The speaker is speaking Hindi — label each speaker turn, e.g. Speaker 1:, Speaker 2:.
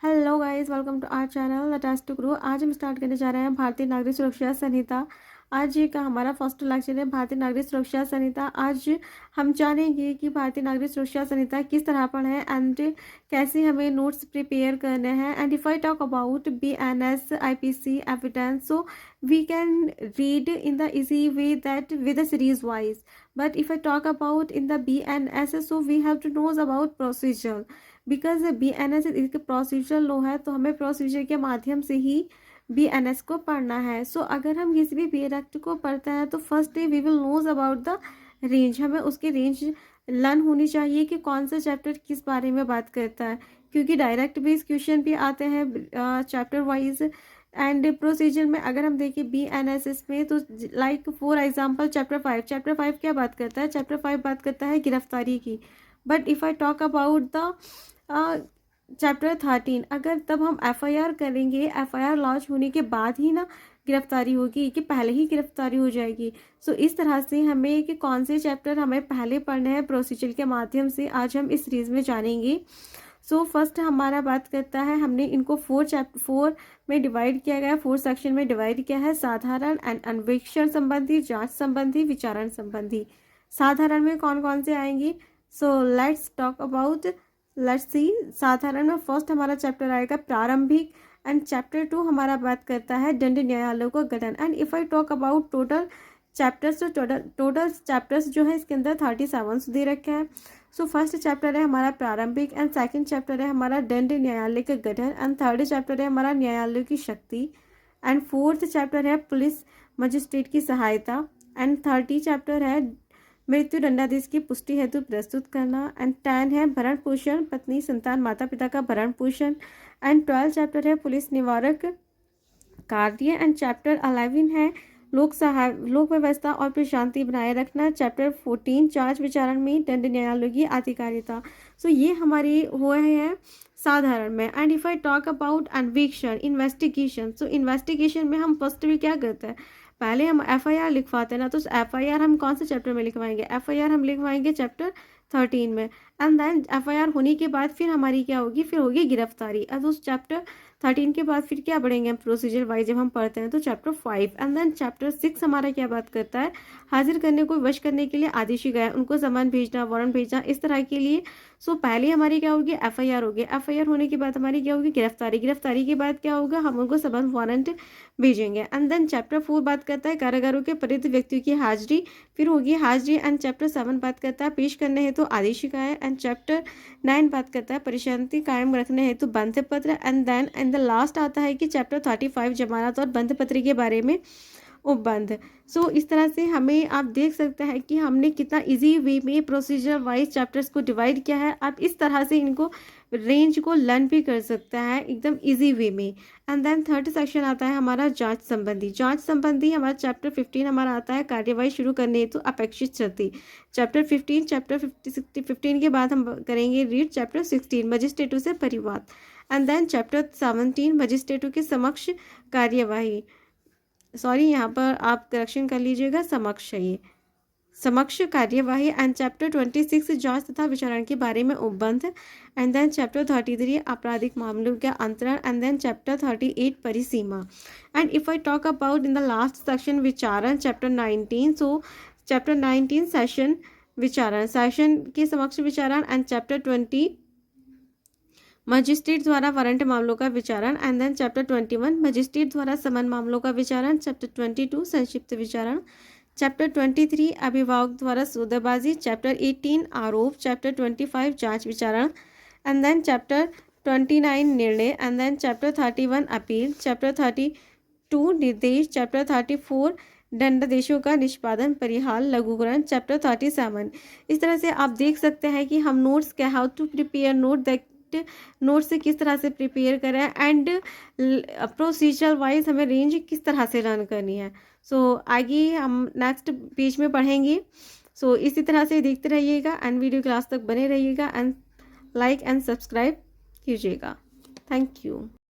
Speaker 1: Hello guys, welcome to our channel the test to grow. आज हम स्टार्ट करने जा रहे हैं भारतीय नागरिक सुरक्षा संहिता। आज का हमारा फर्स्ट लेक्चर है भारतीय नागरिक सुरक्षा संहिता। आज हम जानेंगे कि भारतीय नागरिक सुरक्षा संहिता किस तरह पर है एंड कैसे हमें नोट्स प्रिपेयर करने हैं। And if I talk about BNS IPC evidence, so we can read in the easy way that with the series wise, but if I talk about in the BNS, so we have to knows about procedure because BNS एक प्रोसीजर लॉ है, तो हमें प्रोसीजर के माध्यम से ही BNS को पढ़ना है। सो अगर हम किसी भी BN एक्ट को पढ़ते हैं तो first we will knows about the range. हमें उसकी रेंज लर्न होनी चाहिए कि कौन सा चैप्टर किस बारे में बात करता है, क्योंकि डायरेक्ट बेस क्वेश्चन भी आते हैं चैप्टर वाइज। एंड प्रोसीजर में अगर हम देखें BNSS में, तो लाइक फॉर एग्जांपल चैप्टर 5 क्या बात करता है? चैप्टर 5 बात करता है गिरफ्तारी की। But if I talk about the chapter 13, अगर तब हम FIR करेंगे, FIR लॉन्च होने के बाद ही ना गिरफ्तारी होगी कि पहले ही गिरफ्तारी हो जाएगी। सो इस तरह से हमें कि कौन से चैप्टर हमें पहले पढ़ने हैं प्रोसीजर के माध्यम से आज हम इस सीरीज़ में जानेंगे। सो फर्स्ट हमारा बात करता है, हमने इनको 4 में डिवाइड किया गया, 4 सेक्शन में डिवाइड किया है। साधारण एंड अन्वेषण संबंधी, जांच संबंधी, विचारण संबंधी। साधारण में कौन कौन से आएंगी? So let's talk about, let's see. साधारण में फर्स्ट हमारा चैप्टर आएगा प्रारंभिक, एंड चैप्टर 2 हमारा बात करता है दंड न्यायालयों का गठन। And if I talk about total chapters, तो टोटल चैप्टर्स जो है इसके अंदर 37 दे रखे हैं। सो फर्स्ट चैप्टर है हमारा प्रारंभिक, एंड सेकंड चैप्टर है हमारा दंड न्यायालय का गठन, एंड थर्ड चैप्टर है हमारा न्यायालय की शक्ति, एंड फोर्थ चैप्टर है पुलिस मजिस्ट्रेट की सहायता, एंड 30 चैप्टर है मृत्यु दंडादेश की पुष्टि हेतु प्रस्तुत करना, एंड 10 है भरण पोषण, पत्नी संतान माता पिता का भरण पोषण, एंड 12 चैप्टर है पुलिस निवारक कार्य, एंड चैप्टर 11 है लोक व्यवस्था और प्रशांति बनाए रखना। चैप्टर 14 जांच विचारण में दंड न्यायालय की अधिकारिता। सो ये हमारे हुए हैं साधारण में। And if I talk about अन्वेषण, इन्वेस्टिगेशन, सो इन्वेस्टिगेशन में हम फर्स्ट में क्या करते हैं? पहले हम FIR लिखवाते हैं ना, तो FIR हम कौन से चैप्टर में लिखवाएंगे? FIR हम लिखवाएंगे चैप्टर 13 में। एंड देन FIR होने के बाद फिर हमारी क्या होगी? फिर होगी गिरफ्तारी। अब उस चैप्टर 13 के बाद फिर क्या बढ़ेंगे हम प्रोसीजर वाइज जब हम पढ़ते हैं? तो चैप्टर 5। एंड देन चैप्टर 6 हमारा क्या बात करता है? हाजिर करने को, वश करने के लिए आदेश गए, उनको सामान भेजना, वारंट भेजना, इस तरह के लिए। सो पहले हमारी क्या होगी? FIR होगी। FIR होने के बाद हमारी क्या होगी? गिरफ्तारी। गिरफ्तारी के बाद क्या होगा? हम उनको सामान वारंट भेजेंगे। एंड देन चैप्टर 4 बात करता है कारागारों के परित व्यक्तियों की हाजिरी, फिर होगी हाजिरी। एंड चैप्टर 7 बात करता है पेश करने हेतु तो आदेशिकाएं, एंड चैप्टर 9 बात करता है परिशांति कायम रखने हेतु तो बंध पत्र। And then in the last आता है कि चैप्टर 35 जमानत और बंध पत्र के बारे में उपबंध। सो इस तरह से हमें आप देख सकते हैं कि हमने कितना इजी वे में प्रोसीजर वाइज चैप्टर्स को डिवाइड किया है। आप इस तरह से इनको रेंज को लर्न भी कर सकते हैं एकदम इजी वे में। एंड देन थर्ड सेक्शन आता है हमारा जांच संबंधी। जांच संबंधी हमारा चैप्टर 15 हमारा आता है कार्यवाही शुरू करने हेतु तो अपेक्षित शर्तें। चैप्टर 15 के बाद हम करेंगे रीड चैप्टर 16 मजिस्ट्रेटों से परिवाद। एंड देन चैप्टर 17 मजिस्ट्रेटों के समक्ष कार्यवाही, सॉरी यहाँ पर आप करेक्शन कर लीजिएगा, समक्ष है ये, समक्ष कार्यवाही। एंड चैप्टर 26 जांच तथा विचारण के बारे में उपबंध। एंड देन चैप्टर 33 आपराधिक मामलों का अंतरण। एंड देन चैप्टर 38 परिसीमा। And if I talk about in the last section विचारण चैप्टर 19, सो चैप्टर 19 सेशन विचारण, सेशन के समक्ष विचारण। एंड चैप्टर 20 मजिस्ट्रेट द्वारा वारंट मामलों का विचारण। एंड देन चैप्टर 21 मजिस्ट्रेट द्वारा समन मामलों का विचारण। चैप्टर 22 संक्षिप्त विचारण। चैप्टर 23 अभिभावक द्वारा सौदेबाजी। चैप्टर 18 आरोप। चैप्टर 25 जांच विचारण। एंड देन चैप्टर 29 निर्णय। एंड देन चैप्टर 31 अपील। चैप्टर 32 निर्देश। चैप्टर 34 दंडादेशों का निष्पादन परिहार लघुकरण। चैप्टर 37। इस तरह से आप देख सकते हैं कि हम नोट्स क्या, हाउ टू प्रिपेयर नोट से किस तरह से प्रिपेयर करें, एंड प्रोसीजर वाइज हमें रेंज किस तरह से लर्न करनी है। सो आगे हम नेक्स्ट पेज में पढ़ेंगे। सो इसी तरह से देखते रहिएगा एंड वीडियो क्लास तक बने रहिएगा, एंड लाइक एंड सब्सक्राइब कीजिएगा। Thank you.